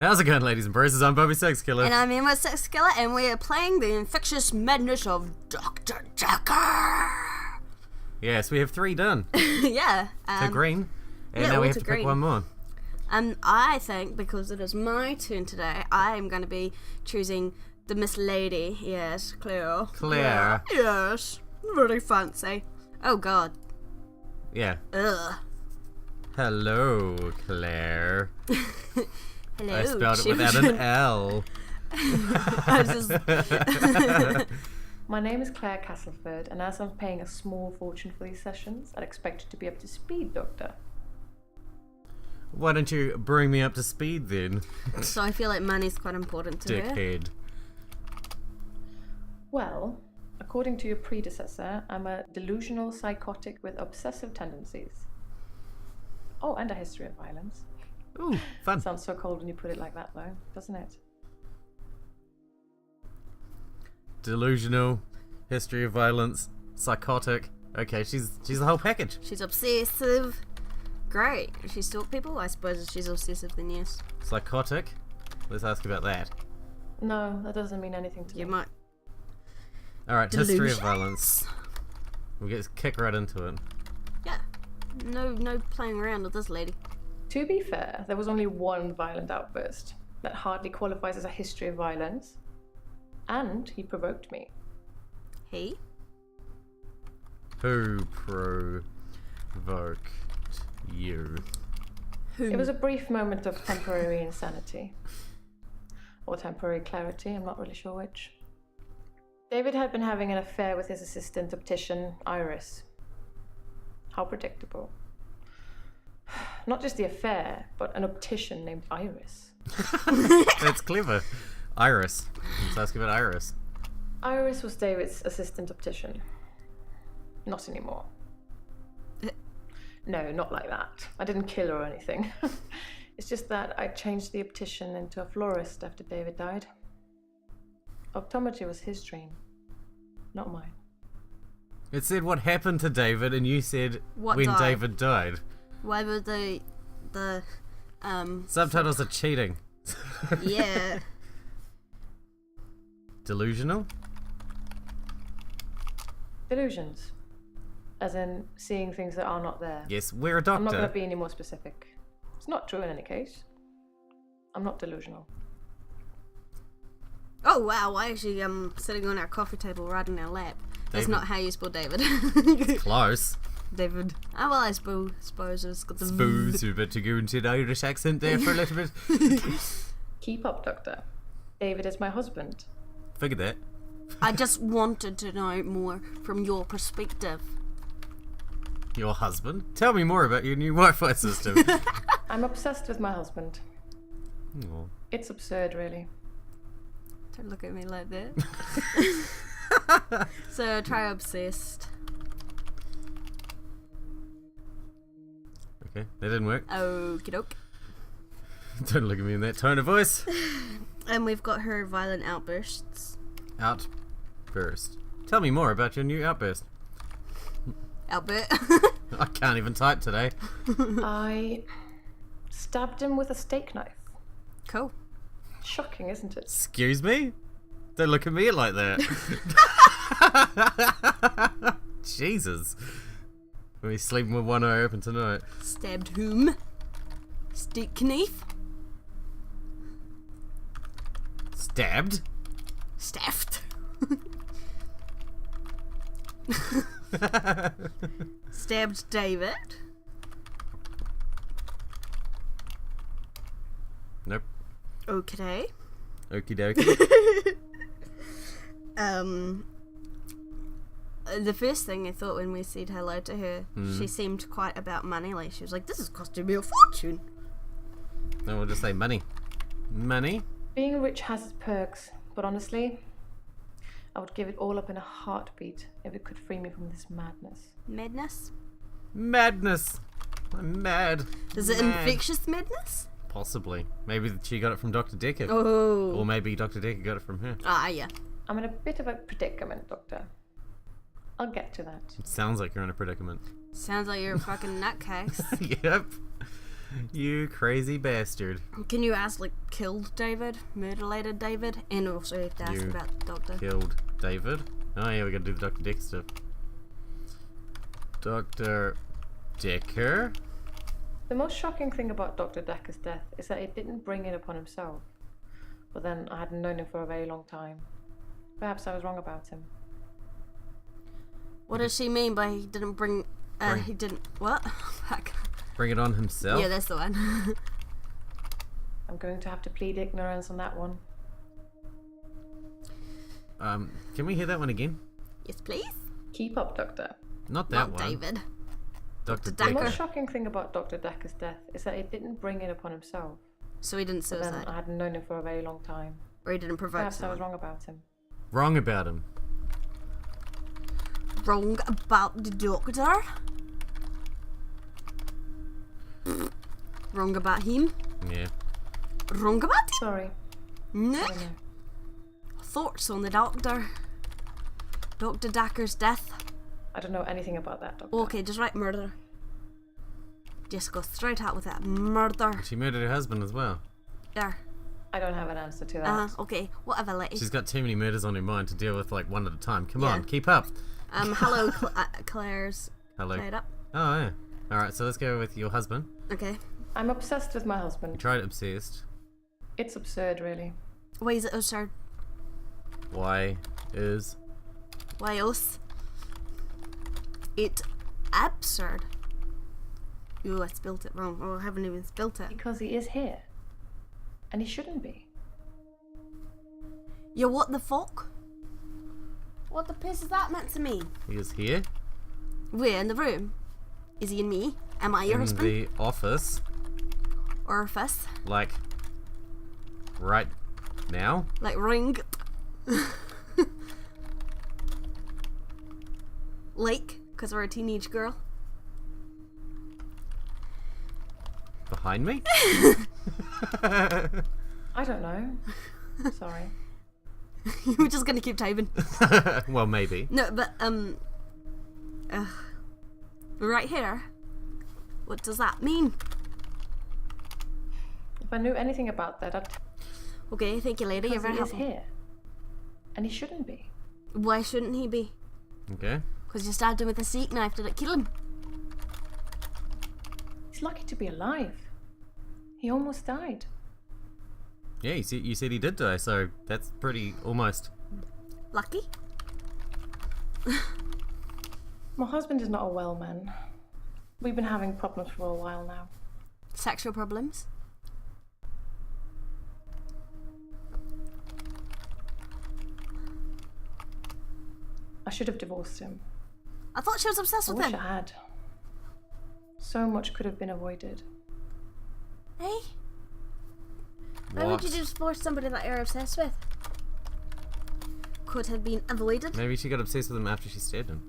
How's it going, ladies and bruises? I'm Bobby Sex Killer. And I'm Emma Sex Killer, and we are playing the infectious madness of Dr. Dekker. Yes, we have 3 done. Yeah. To green. And now we have to pick one more. I think, because it is my turn today, I am going to be choosing the Miss Lady. Yes, Claire. Claire. Yes. Very fancy. Oh, God. Yeah. Ugh. Hello, Claire. Hello, I spelled it without an L. My name is Claire Castleford, and as I'm paying a small fortune for these sessions, I'd expect you to be up to speed, Doctor. Why don't you bring me up to speed then? So I feel like money's quite important to her. Dickhead. Well, according to your predecessor, I'm a delusional psychotic with obsessive tendencies. Oh, and a history of violence. Ooh, fun. Sounds so cold when you put it like that, though, doesn't it? Delusional, history of violence, psychotic. Okay, she's the whole package. She's obsessive. Great. If she stalk people, I suppose if she's obsessive, then yes. Psychotic? Let's ask about that. No, that doesn't mean anything to me. You might. Alright, history of Delusions? violence. We'll kick right into it. Yeah. No playing around with this lady. To be fair, there was only one violent outburst. That hardly qualifies as a history of violence. And he provoked me. He? Who provoked you? Who? It was a brief moment of temporary insanity. Or temporary clarity, I'm not really sure which. David had been having an affair with his assistant optician, Iris. How predictable. Not just the affair, but an optician named Iris. That's clever. Iris. Let's ask about Iris. Iris was David's assistant optician. Not anymore. No, not like that. I didn't kill her or anything. It's just that I changed the optician into a florist after David died. Optometry was his dream, not mine. It said what happened to David, and you said What when died? David died. Why would the Subtitles are cheating. yeah. Delusional? Delusions. As in seeing things that are not there. Yes, we're a doctor. I'm not going to be any more specific. It's not true in any case. I'm not delusional. Oh wow, why is she sitting on our coffee table right in our lap? That's David. not how you spell David. Close. David. Oh well, I suppose it's got the Suppose you better go into an Irish accent there for a little bit. Keep up, Doctor. David is my husband. Figured that. I just wanted to know more from your perspective. Your husband? Tell me more about your new Wi-Fi system. I'm obsessed with my husband. Aw. It's absurd, really. Don't look at me like that. So try obsessed. Okay, that didn't work. Okie doke. Don't look at me in that tone of voice. And we've got her violent outbursts. Outburst. Tell me more about your new outburst. Albert. I can't even type today. I stabbed him with a steak knife. Cool. Shocking, isn't it? Excuse me? Don't look at me like that. Jesus. We'll be sleeping with one eye open tonight. Stabbed whom? Steak knife? Stabbed? Staffed. Stabbed David. Nope. Okay. Okie dokie. The first thing I thought when we said hello to her, she seemed quite about money. Like she was like, "This is costing me a fortune." No, we'll just say money. Money? Being rich has its perks, but honestly, I would give it all up in a heartbeat if it could free me from this madness. Madness? Madness. I'm mad. Is it Mad. infectious madness? Possibly. Maybe she got it from Dr. Dekker. Oh. Or maybe Dr. Dekker got it from her. Ah, yeah. I'm in a bit of a predicament, Doctor. I'll get to that. It sounds like you're in a predicament. Sounds like you're a fucking nutcase. Yep. You crazy bastard. Can you ask, like, killed David? Mutilated David? And also you have to ask You about the doctor. Killed David. Oh yeah, we gotta do the Dr. Dekker stuff. Dr. Dekker? The most shocking thing about Dr. Dekker's death is that he didn't bring it upon himself. But then I hadn't known him for a very long time. Perhaps I was wrong about him. What does she mean by he didn't bring... he didn't... What? Fuck. Bring it on himself? Yeah, that's the one. I'm going to have to plead ignorance on that one. Can we hear that one again? Yes, please. Keep up, Doctor. Not that Not one. David. Dr. The Dekker. most Dekker. shocking thing about Dr. Dekker's death is that he didn't bring it upon himself. So he didn't But then suicide. I hadn't known him for a very long time. Or he didn't provoke Perhaps I was someone. wrong about him. Wrong about him. Wrong about the doctor? Wrong about him? Yeah. Wrong about him? Sorry. No. I don't know. Thoughts on the doctor? Dr. Dekker's death? I don't know anything about that, Doctor. Okay, just write murder. Just go straight out with that. Murder. She murdered her husband as well. There. I don't have an answer to that. Okay, whatever, lady. She's got too many murders on her mind to deal with, like, one at a time. Come Yeah. on, keep up. Hello, Claire's Hello. made up. Oh, yeah. Alright, so let's go with your husband. Okay. I'm obsessed with my You husband. tried obsessed. It's absurd, really. Why is it absurd? Why is... Why else? It's absurd. Ooh, I spilled it wrong. Oh, I haven't even spilled it. Because he is here. And he shouldn't be. Yo, what the fuck? What the piss is that meant to mean? He is here? Where, in the room? Is he in me? Am I your in husband? the office. Orifice? Like... right now? Like ring? Like, because we're a teenage girl. Behind me? I don't know. Sorry. We're just gonna keep typing. Well, maybe. No, but, right here. What does that mean? If I knew anything about that, I'd Okay, thank you, lady. You're because very he is helpful. here. And he shouldn't be. Why shouldn't he be? Okay. Because you stabbed him with a steak knife. Did it kill him? He's lucky to be alive. He almost died. Yeah, you said he did die, so that's pretty almost. Lucky? My husband is not a well man. We've been having problems for a while now. Sexual problems? I should have divorced him. I thought she was obsessed I with wish him. I had. So much could have been avoided. Hey? Why would you just force somebody that you're obsessed with? Could have been avoided. Maybe she got obsessed with him after she stabbed him.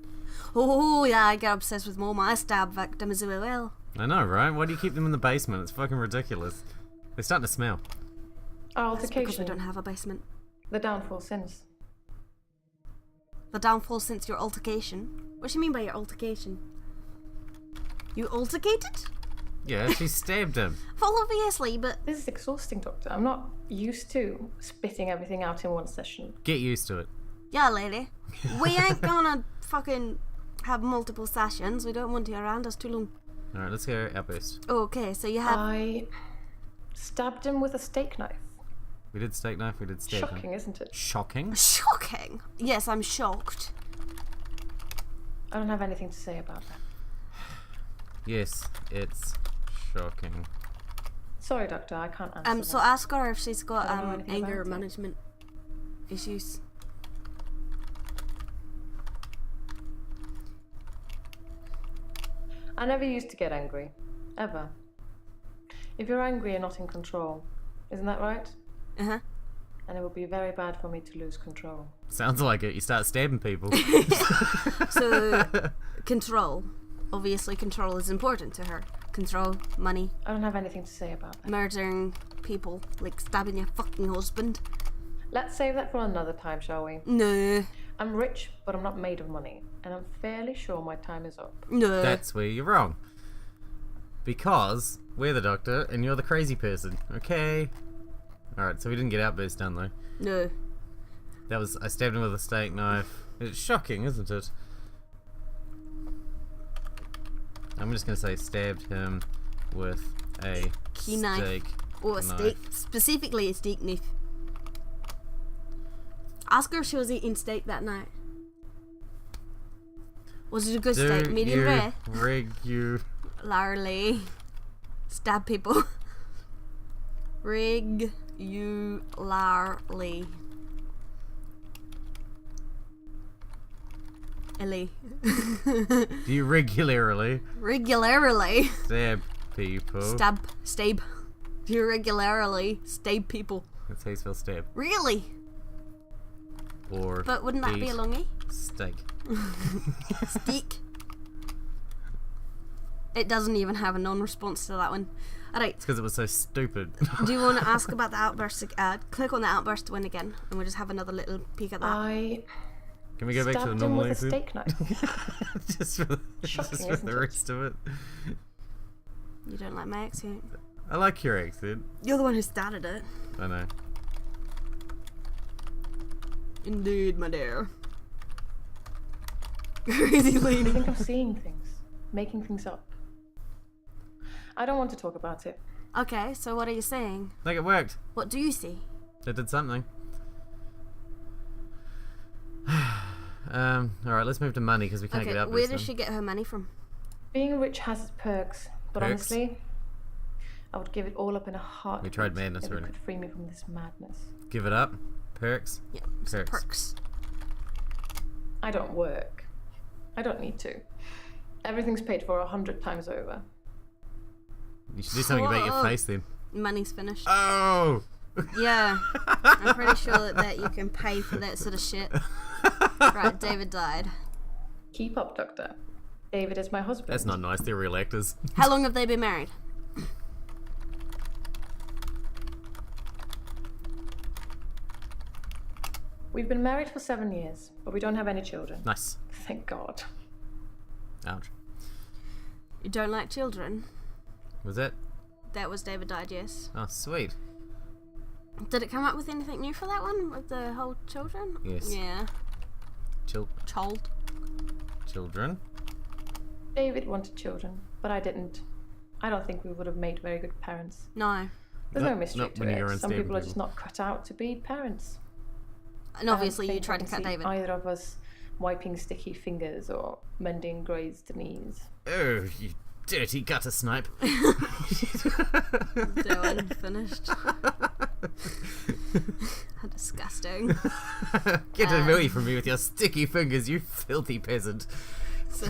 Oh yeah, I get obsessed with more my stab victims as well. I know, right? Why do you keep them in the basement? It's fucking ridiculous. They're starting to smell. Our That's because we altercation. don't have a basement. The downfall since. The downfall since your altercation. What do you mean by your altercation? You altercated? Yeah, she stabbed him. Well, obviously, but This is exhausting, Doctor. I'm not used to spitting everything out in one session. Get used to it. yeah, lady. We ain't gonna fucking have multiple sessions. We don't want you around us too long. Alright, let's go outburst. Okay, so you have. I stabbed him with a steak knife. We did steak knife, we did steak knife. Shocking, isn't it? Shocking? Shocking. Yes, I'm shocked. I don't have anything to say about that. Yes, it's shocking. Sorry, Doctor, I can't answer So that. ask her if she's got I don't know anything anger about it. management issues. I never used to get angry. Ever. If you're angry, you're not in control. Isn't that right? Uh-huh. And it would be very bad for me to lose control. Sounds like it. You start stabbing people. So, control. Obviously, control is important to her. Control, money, I don't have anything to say about that. murdering people, like stabbing your fucking husband. Let's save that for another time, shall we? No. I'm rich, but I'm not made of money. And I'm fairly sure my time is up. No. That's where you're wrong. Because we're the doctor and you're the crazy person. Okay. Alright, so we didn't get outburst done though. No. That was, I stabbed him with a steak knife. It's shocking, isn't it? I'm just gonna say stabbed him with a Key knife. steak Or a knife. steak. Specifically a steak knife. Ask her if she was eating steak that night. Was it a good steak? Medium rare? Regularly. Stab people. Regularly. Ellie. Do you regularly Regularly. stab people? Stab. Do you regularly stab people? That's how you spell stab. Really? Or But wouldn't that be a eat longie? steak. Steak. It doesn't even have a non-response to that one. Alright, It's because it was so stupid. do you want to ask about the outburst? Click on the outburst one again, and we'll just have another little peek at that. I Can we go back to the stabbed him normal with a episode? steak knife. just for, Shocking, just for isn't the it? rest of it. You don't like my accent? I like your accent. You're the one who started it. I know. Indeed, my dear. Crazy I lady. think I'm seeing things, making things up. I don't want to talk about it. Okay, so what are you saying? I think it worked. What do you see? It did something. Alright, let's move to money because we can't Okay, get out where this does time. she get her money from? Being rich has its perks, but Perks? honestly, I would give it all up in a heartbeat. We tried madness if it already. could free me from this madness. Give it up. Perks. Yeah, some Perks. perks. I don't work. I don't need to. Everything's paid for 100 times over. You should do something about your Whoa. face then. Money's finished. Oh! Yeah, I'm pretty sure that you can pay for that sort of shit. Right, David died. Keep up, Doctor. David is my husband. That's not nice. They're real actors. How long have they been married? We've been married for 7 years, but we don't have any children. Nice. Thank God. Ouch. You don't like children? Was that? That was David died, yes. Oh, sweet. Did it come up with anything new for that one? With the whole children? Yes. Yeah. Child. Children. David wanted children, but I didn't. I don't think we would have made very good parents. No. There's Not- no mystery not to when you're it. Some unstable people are people. just not cut out to be parents. And obviously I you don't tried to think cut I can see David. Either of us wiping sticky fingers or mending grazed knees. Oh, you dirty gutter snipe. Doing finished. How disgusting. Get away from me with your sticky fingers, you filthy peasant. So-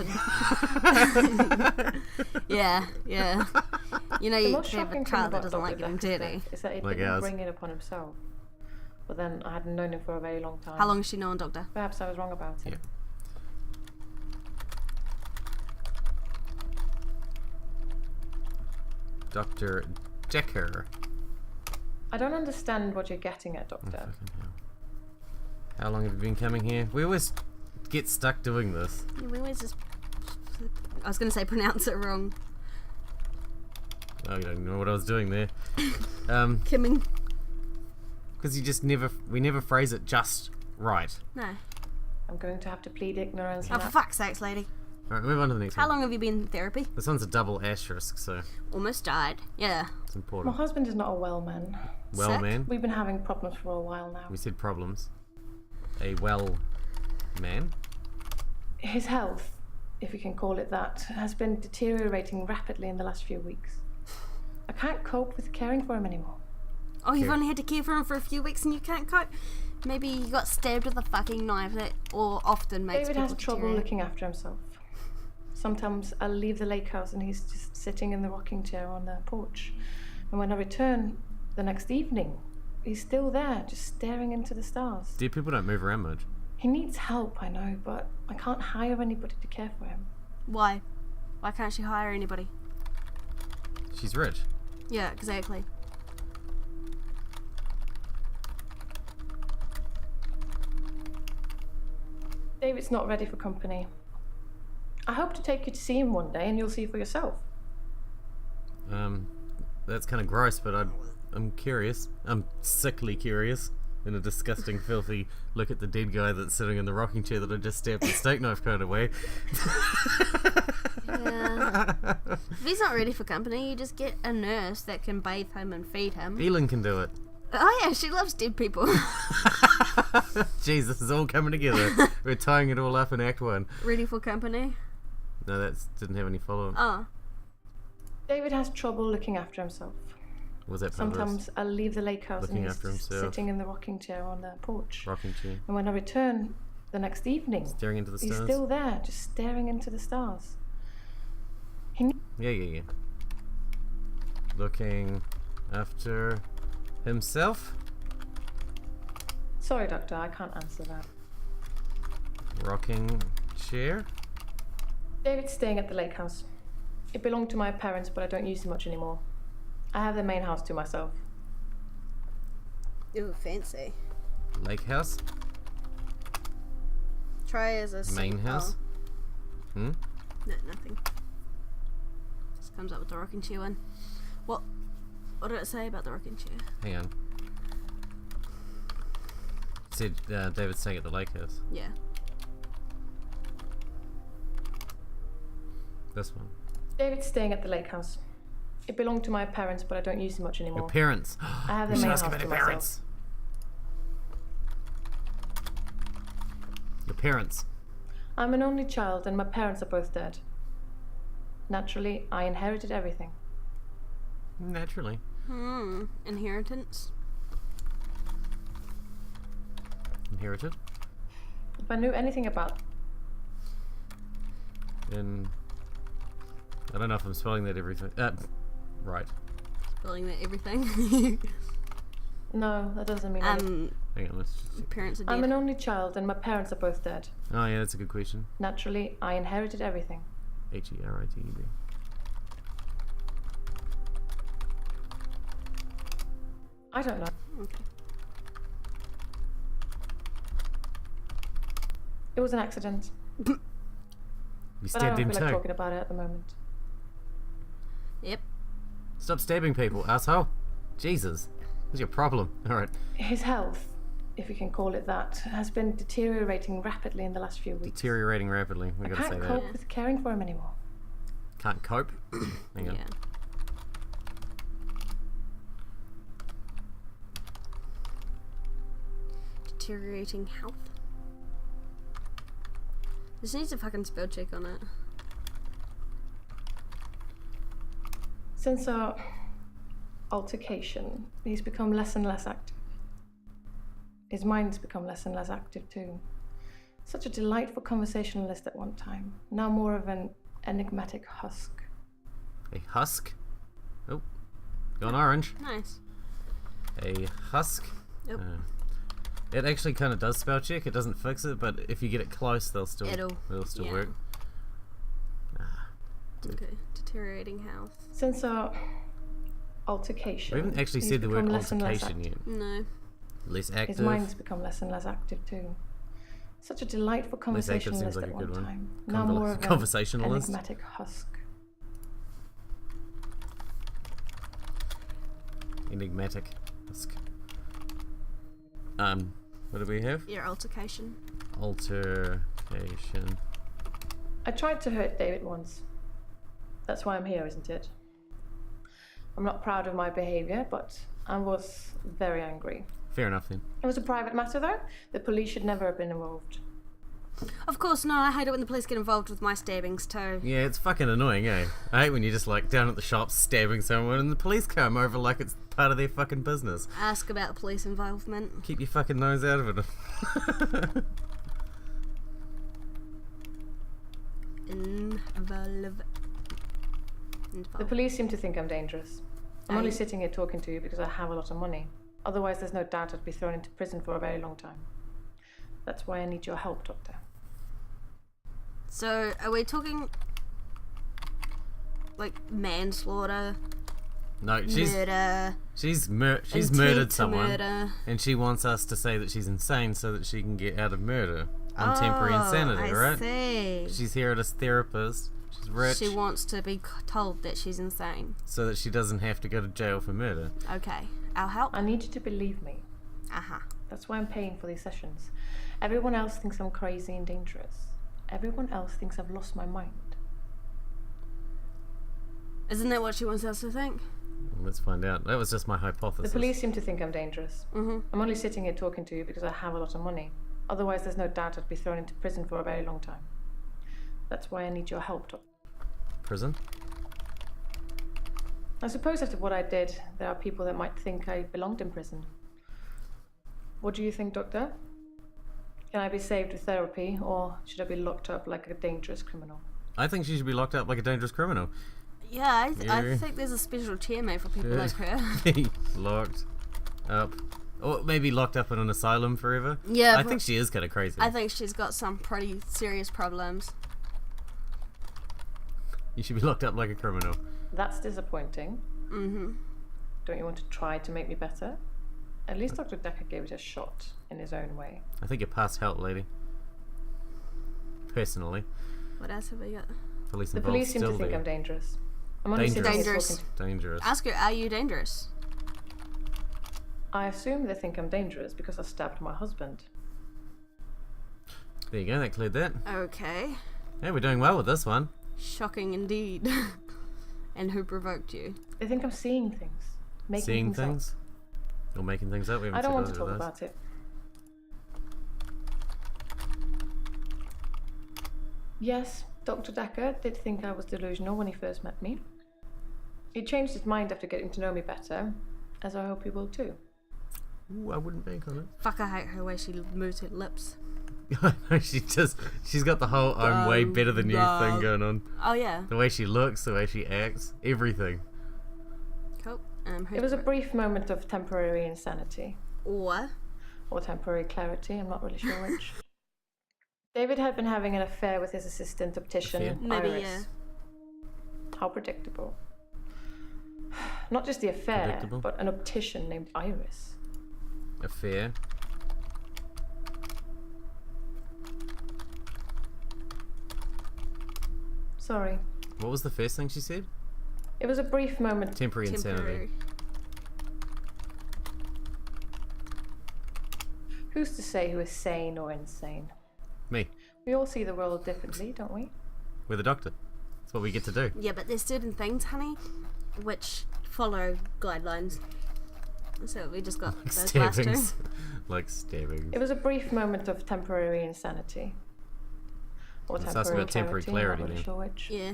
yeah. You know, The you most can have shocking a thing child that about doesn't like Dr. getting Dekker's dirty. death is that it Like didn't ours. bring it upon himself. But then I hadn't known him for a very long time. How long has she known Doctor? Perhaps I was wrong about it. Yeah. Dr. Dekker. I don't understand what you're getting at, Oh, Doctor. fucking hell. How long have you been coming here? We always get stuck doing this. Yeah, we always just... I was going to say pronounce it wrong. Oh, you don't know what I was doing there. Kimming. Because we never phrase it just right. No. I'm going to have to plead ignorance. Oh, and for that- fuck's sakes, lady. Alright, move on to the next How one. long have you been in therapy? This one's a double asterisk, so Almost died. Yeah. it's My important. husband is not a well man. Well, Sick? man. We've been having problems for a while now. We said problems. A well man. His health, if you can call it that, has been deteriorating rapidly in the last few weeks. I can't cope with caring for him anymore. Oh, you've Okay. only had to care for him for a few weeks and you can't cope? Maybe you got stabbed with a fucking knife that or often makes David people has trouble deteriorate. looking after himself. Sometimes I'll leave the lake house and he's just sitting in the rocking chair on the porch. And when I return the next evening, he's still there, just staring into the stars. Dead people don't move around much. He needs help, I know, but I can't hire anybody to care for him. Why? Why can't she hire anybody? She's rich. Yeah, exactly. David's not ready for company. I hope to take you to see him one day and you'll see for yourself. That's kind of gross, but I'm curious. I'm sickly curious. In a disgusting, filthy look at the dead guy that's sitting in the rocking chair that I just stabbed with a steak knife kind of way. Yeah. If he's not ready for company, you just get a nurse that can bathe him and feed him. Elin can do it. Oh yeah, she loves dead people. Jeez, this is all coming together. We're tying it all up in Act 1. Ready for company? No, that didn't have any follow-up. Oh. David has trouble looking after himself. Was that part of Sometimes I'll leave the lake house Looking and after he's himself. sitting in the rocking chair on the porch. this? Rocking chair. And when I return the next evening, Staring into the he's stars. still there, just staring into the stars. Yeah. Looking after himself. Sorry, Doctor, I can't answer that. Rocking chair. David's staying at the lake house. It belonged to my parents, but I don't use it much anymore. I have the main house to myself. Ooh, fancy. Lake house. Try as a Main house. No, nothing. Just comes up with the rocking chair one. What did it say about the rocking chair? Hang on. Said David's staying at the lake house. Yeah. This one. David's staying at the lake house. It belonged to my parents, but I don't use it much anymore. Your parents. I have the We should main ask house about to your myself. parents. Your parents. I'm an only child, and my parents are both dead. Naturally, I inherited everything. Naturally. Inheritance. Inherited. If I knew anything about And I don't know if I'm spelling that everything. Right. Spelling that everything. No, that doesn't mean anything. Hang on. Let's just... Parents are dead. I'm an only child, and my parents are both dead. Oh yeah, that's a good question. Naturally, I inherited everything. H-E-R-I-T-E-D. I don't know. Okay. It was an accident, You but I stabbed don't him feel like too. talking about it at the moment. Yep. Stop stabbing people, asshole. Jesus. What's your problem? Alright. His health, if you can call it that, has been deteriorating rapidly in the last few weeks. Deteriorating rapidly. We I gotta say can't that. cope with caring for him anymore. Can't cope. Hang on. Yeah. Deteriorating health. This needs a fucking spell check on it. Since our altercation, he's become less and less active. His mind's become less and less active too. Such a delightful conversationalist at one time, now more of an enigmatic husk. A husk. Oh. Gone orange. Nice. A husk. Yep. It actually kind of does spell check. It doesn't fix it, but if you get it close, it'll still yeah. work. Okay. Deteriorating health. Since our altercation, We haven't actually he's said the word become less and less altercation yet. No. Less His active. mind's become less and less active too. Such a delightful Less active seems conversationalist like at a one good one. time, now more of an Conversationalist. enigmatic husk. Enigmatic. Husk. What do we have? Your altercation. Altercation. I tried to hurt David once. That's why I'm here, isn't it? I'm not proud of my behavior, but I was very angry. Fair enough then. It was a private matter, though. The police should never have been involved. Of course, no. I hate it when the police get involved with my stabbings too. Yeah, it's fucking annoying, eh? I hate when you're just like down at the shop stabbing someone and the police come over like it's part of their fucking business. Ask about police involvement. Keep your fucking nose out of it. The police seem to think I'm dangerous. I'm only sitting here talking to you because I have a lot of money. Otherwise, there's no doubt I'd be thrown into prison for a very long time. That's why I need your help, Doctor. So, are we talking like manslaughter, No, murder, she's intent murdered to someone, murder? and she wants us to say that she's insane so that she can get out of murder on temporary insanity, I right? see. She's here as a therapist. She's rich. She wants to be told that she's insane. So that she doesn't have to go to jail for murder. Okay, I'll help. I need you to believe me. Uh-huh. That's why I'm paying for these sessions. Everyone else thinks I'm crazy and dangerous. Everyone else thinks I've lost my mind. Isn't that what she wants us to think? Let's find out. That was just my hypothesis. The police seem to think I'm dangerous. Mm-hmm. I'm only sitting here talking to you because I have a lot of money. Otherwise, there's no doubt I'd be thrown into prison for a very long time. That's why I need your help, Doctor. Prison? I suppose after what I did, there are people that might think I belonged in prison. What do you think, Doctor? Can I be saved with therapy, or should I be locked up like a dangerous criminal? I think she should be locked up like a dangerous criminal. Yeah, I think there's a special chair made for people like her. Locked up. Or maybe locked up in an asylum forever. Yeah, I think she is kind of crazy. I think she's got some pretty serious problems. You should be locked up like a criminal. That's disappointing. Mm-hmm. Don't you want to try to make me better? At least Dr. Dekker gave it a shot in his own way. I think you're past help, lady. Personally. What else have we got? Police The involved police seem to still think there. I'm dangerous. I'm only sitting here Dangerous. talking to... Dangerous. Ask her, are you dangerous? I assume they think I'm dangerous because I stabbed my husband. There you go, that cleared that. Okay. Yeah, we're doing well with this one. Shocking indeed. And who provoked you? They think I'm seeing things. Making Seeing things up. things? Or making things up? We haven't I don't said want to either talk of those. about it. Yes, Dr. Dekker did think I was delusional when he first met me. He changed his mind after getting to know me better, as I hope he will too. Ooh, I wouldn't bank on it. Fuck, I hate her way she moves her lips. I know, she's got the whole I'm way better than you thing going on. Oh yeah. The way she looks, the way she acts, everything. Cool. It was a brief moment of temporary insanity. Or Or temporary clarity, I'm not really sure which. David had been having an affair with his assistant optician, Affair? maybe Iris. yeah. How predictable. Not just the affair, Predictable? but an optician named Iris. Affair. Sorry. What was the first thing she said? It was a brief moment. Temporary insanity. Temporary. Who's to say who is sane or insane? Me. We all see the world differently, don't we? We're the doctor. That's what we get to do. Yeah, but there's certain things, honey, which follow guidelines. So we just got those last two. Stabbings. Like stabbings. It was a brief moment of temporary insanity. Or Let's ask about temporary clarity I'm not really then. sure which. Yeah.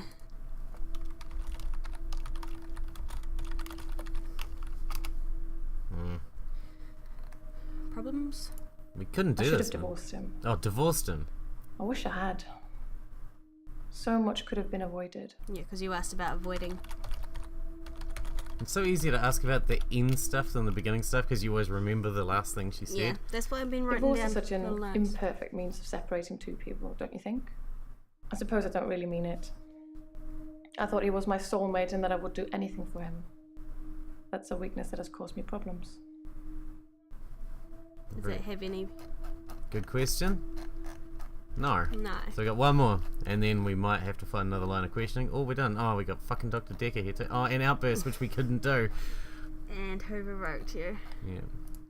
Mm. Problems? We couldn't I do should this have one. divorced him. Oh, divorced him. I wish I had. So much could have been avoided. Yeah, because you asked about avoiding. It's so easy to ask about the end stuff than the beginning stuff because you always remember the last thing she said. Yeah, that's why I've been writing Divorce down is such little an notes. imperfect means of separating two people, don't you think? I suppose I don't really mean it. I thought he was my soulmate and that I would do anything for him. That's a weakness that has caused me problems. Does it have any? Good question. No. No. So we got one more, and then we might have to find another line of questioning. Oh, we're done. Oh, we got fucking Dr. Dekker here too. Oh, and Outburst, which we couldn't do. And who wrote you? Yeah.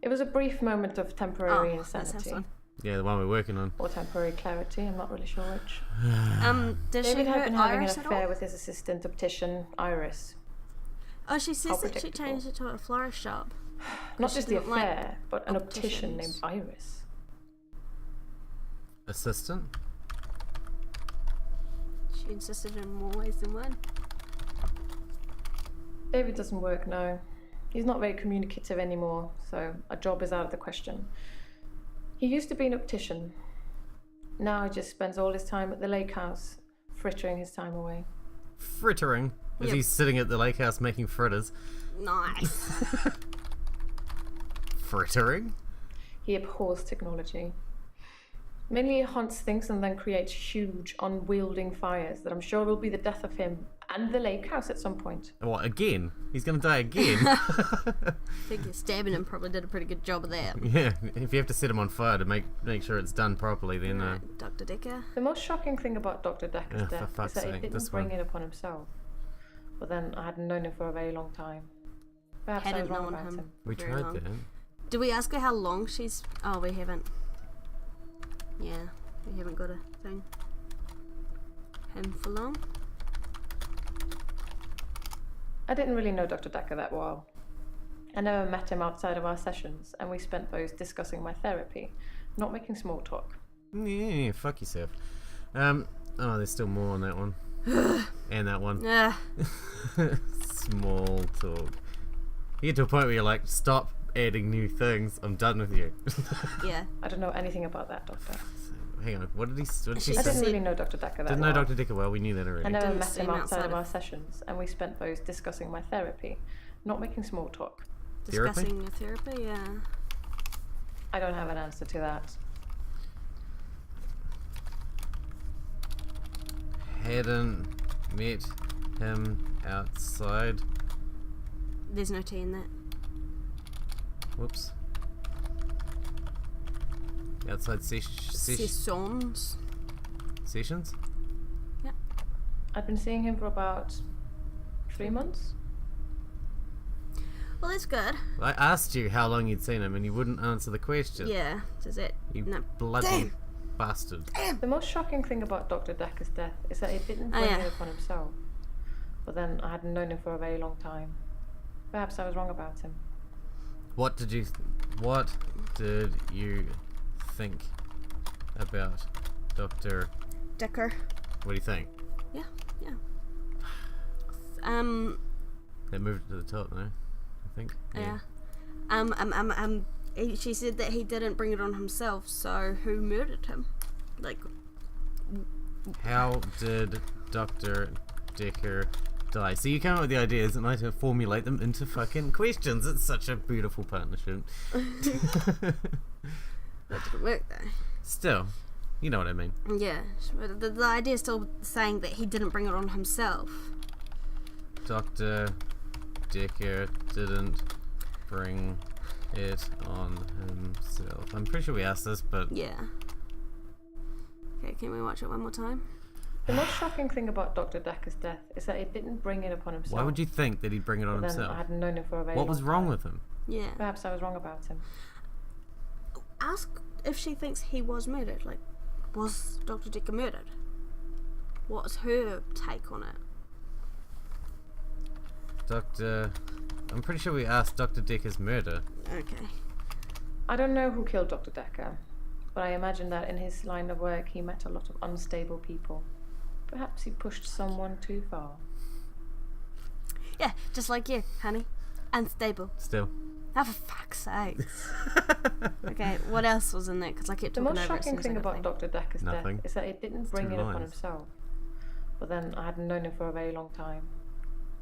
It was a brief moment of temporary That's this insanity. one. Yeah, the one we're working on. Or temporary clarity, I'm not really sure which. Does she David had hurt been having Iris an at affair all? with his assistant optician, Iris. Oh, she says How that she predictable. changed it to a florist shop. Not she just the didn't like affair, but an optician named opticians. Iris. Assistant? She insisted in more ways than one. David doesn't work now. He's not very communicative anymore, so a job is out of the question. He used to be an optician. Now he just spends all his time at the lake house, frittering his time away. Frittering? As Yep. he's sitting at the lake house making fritters. Nice. Frittering? He abhors technology. Mainly he hunts things and then creates huge, unwielding fires that I'm sure will be the death of him And the lake house at some point. What, again? He's gonna die again? I think you're stabbing him probably did a pretty good job of that. Yeah, if you have to set him on fire to make sure it's done properly, then... Right, Dr. Dekker. The most shocking thing about Dr. Dekker's for death is fuck's that he sake, didn't this bring one. it upon himself. But then I hadn't known him for a very long time. Perhaps I was Hadn't wrong known about him. him. We Very tried long. that. Did we ask her how long she's... Oh, we haven't. Yeah, we haven't got a thing. Him for long? I didn't really know Dr. Dekker that well. I never met him outside of our sessions, and we spent those discussing my therapy, not making small talk. Yeah, fuck yourself. Oh, there's still more on that one. And that one. Yeah. Small talk. You get to a point where you're like, stop adding new things. I'm done with you. Yeah. I don't know anything about that doctor. Hang on. What did she I say? didn't really know Dr. Dekker that Didn't well. know Dr. Dekker well. We knew that already. I never Didn't met see him him outside outside of of- our sessions, and we spent those discussing my therapy, not making small talk. Therapy? Discussing your therapy, yeah. I don't have an answer to that. Hadn't met him outside. There's no T in that. Whoops. Outside Sessions. sessions? I'd been seeing him for about 3 months. Well, that's good. I asked you how long you'd seen him and you wouldn't answer the question. Yeah. Does it? You No. bloody Damn. bastard. The most shocking thing about Dr. Dekker's death is that he didn't Oh, bring yeah. it upon himself. But then I hadn't known him for a very long time. Perhaps I was wrong about him. What did you think about Dr. Dekker. What do you think? Yeah. They moved it to the top though, I think. Yeah. She said that he didn't bring it on himself, so who murdered him? Like, How did Dr. Dekker die? So you come up with the ideas and I to formulate them into fucking questions. It's such a beautiful partnership. that didn't work though. Still, you know what I mean. Yeah, but the idea is still saying that he didn't bring it on himself. Dr. Dekker didn't bring it on himself. I'm pretty sure we asked this, but Yeah. Okay, can we watch it one more time? The most shocking thing about Dr. Dekker's death is that he didn't bring it upon himself. why would you think that he'd bring it on But then I himself? hadn't known him for a very What long was wrong time. with him? Yeah. Perhaps I was wrong about him. Ask if she thinks he was murdered. Like, was Dr. Dekker murdered? What's her take on it? I'm pretty sure we asked Dr. Dekker's murder. Okay. I don't know who killed Dr. Dekker, but I imagine that in his line of work he met a lot of unstable people. Perhaps he pushed someone too far. Yeah, just like you, honey. Unstable. Still. Oh, for fuck's sake. Okay, what else was in there? Because I kept The talking most over it as soon shocking as I thing got about the thing. Dr. Dekker's Nothing. death is that he didn't It's bring 2 it upon lines. himself. But then I hadn't known him for a very long time.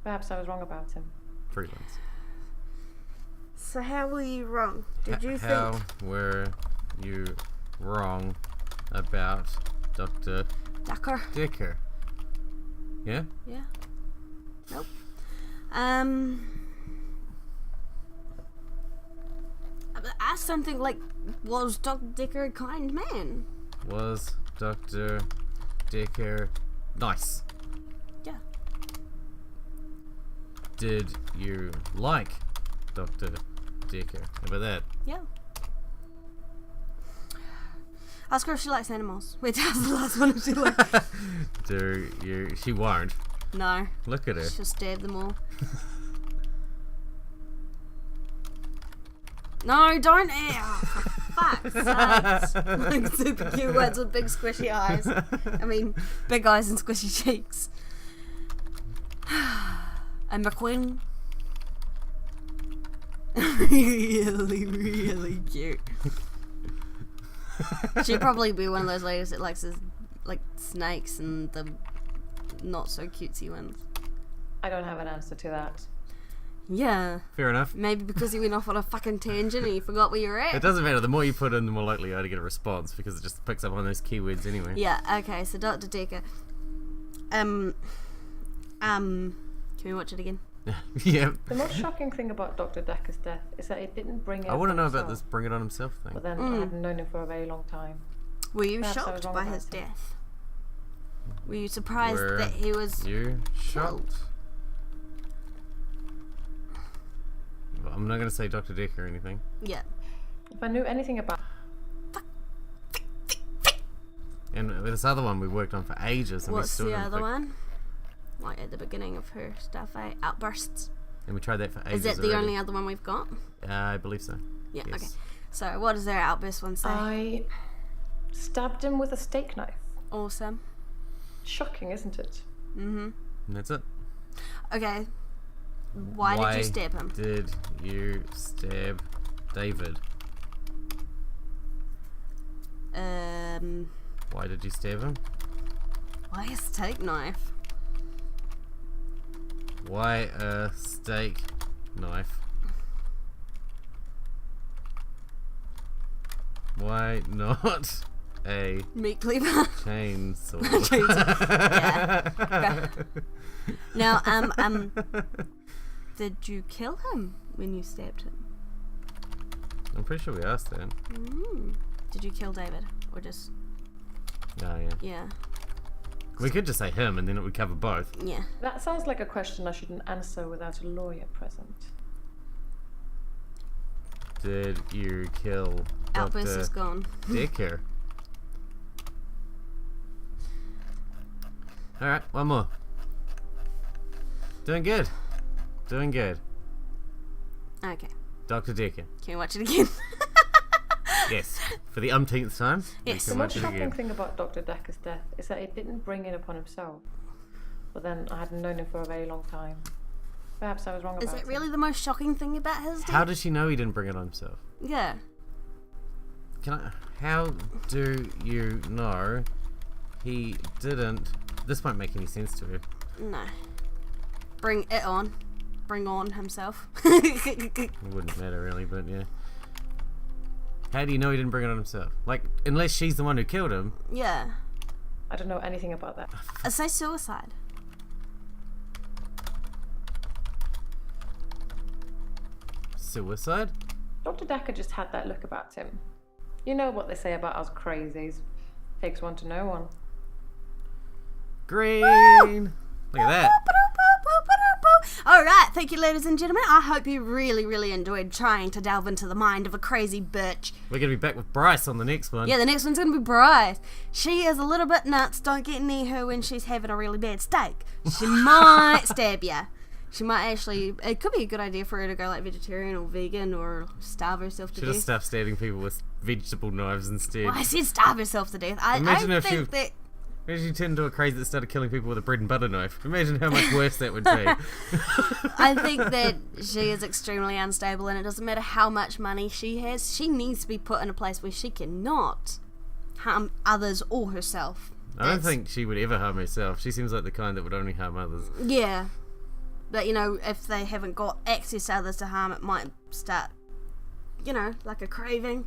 Perhaps I was wrong about him. 3 lines. So how were you wrong? Did you How think were you wrong about Dr. Dekker? Dekker? Yeah? Yeah. Nope. Ask something like, was Dr. Dekker a kind man? Was Dr. Dekker nice? Yeah. Did you like Dr. Dekker? How about that? Yeah. Ask her if she likes animals. Wait, that was the last one if she likes. She won't. No. Look at her. She'll stab them all. No, don't. For fuck's sakes. Like super cute ones with big squishy eyes. I mean, big eyes and squishy cheeks. And McQueen. Really, really cute. She'd probably be one of those ladies that likes like snakes and the not so cutesy ones. I don't have an answer to that. Yeah. Fair enough. Maybe because you went off on a fucking tangent and you forgot where you were It at. doesn't matter. The more you put in, the more likely you are to get a response because it just picks up on those keywords anyway. Yeah, okay, so Dr. Dekker. Can we watch it again? Yeah. The most shocking thing about Dr. Dekker's death is that it didn't bring it I want to upon know about himself. this bring it on himself thing. But then I hadn't known him for a very long time. Were you Perhaps I was shocked wrong by about his it. death? Were you surprised Were that he was... you shocked? Well, I'm not going to say Dr. Dekker or anything. Yeah. If I knew anything about And with this other one we worked on for ages, and we What's still the didn't other pick- one? Like at the beginning of her stuff, And outbursts. we tried that for ages. Is that the already. only other one we've got? I believe so. Yeah, Yes. okay. So what does their outburst one say? I stabbed him with a steak knife. Awesome. Shocking, isn't it? And that's it. Okay. Why did you stab him? Did you stab David? Why did you stab him? Why a steak knife? Why a steak knife? Why not a Meat cleaver. chainsaw? Yeah. Now, did you kill him when you stabbed him? I'm pretty sure we asked that. Did you kill David? Or just, Oh, yeah. yeah. We could just say him and then it would cover both. Yeah. That sounds like a question I shouldn't answer without a lawyer present. Did you kill Outburst is Dr. gone. Dekker? Alright, one more. Doing good. Doing good. Okay. Dr. Dekker. Can we watch it again? Yes. For the umpteenth time. Yes. We The can most watch it shocking again. thing about Dr. Dekker's death is that it didn't bring it upon himself. But then I hadn't known him for a very long time. Perhaps I was wrong Is about it it. really the most shocking thing about his death? How does she know he didn't bring it on himself? Yeah. How do you know he didn't? This won't make any sense to her. No. Bring it on. Bring on himself. It wouldn't matter really, but yeah. How do you know he didn't bring it on himself? Like, unless she's the one who killed him. Yeah. I don't know anything about that. Say suicide. Suicide? Dr. Dekker just had that look about him. You know what they say about us crazies. Takes one to know one. Green! Look at that. Alright, thank you ladies and gentlemen. I hope you really enjoyed trying to delve into the mind of a crazy bitch. We're going to be back with Bryce on the next one. Yeah, the next one's gonna be Bryce. She is a little bit nuts. Don't get near her when she's having a really bad steak. She might stab ya. She might actually, it could be a good idea for her to go like vegetarian or vegan or starve herself to Should have death. stopped stabbing people with vegetable knives instead. Well, I said starve herself to death. Imagine I if think you- that Imagine you turned into a crazy that started killing people with a bread and butter knife. Imagine how much worse that would be. I think that she is extremely unstable, and it doesn't matter how much money she has. She needs to be put in a place where she cannot harm others or herself. I don't That's- think she would ever harm herself. She seems like the kind that would only harm others. Yeah, but you know, if they haven't got access to others to harm, it might start, you know, like a craving.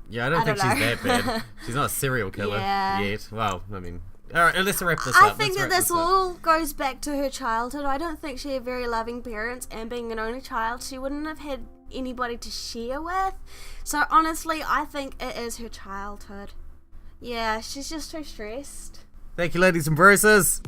Yeah, I don't think don't she's know. that bad. She's not a serial killer Yeah. yet. Well, I mean... Alright, let's wrap this I up. think Let's that wrap this up. all goes back to her childhood. I don't think she had very loving parents, and being an only child, she wouldn't have had anybody to share with. So honestly, I think it is her childhood. Yeah, she's just too stressed. Thank you, ladies and bruises.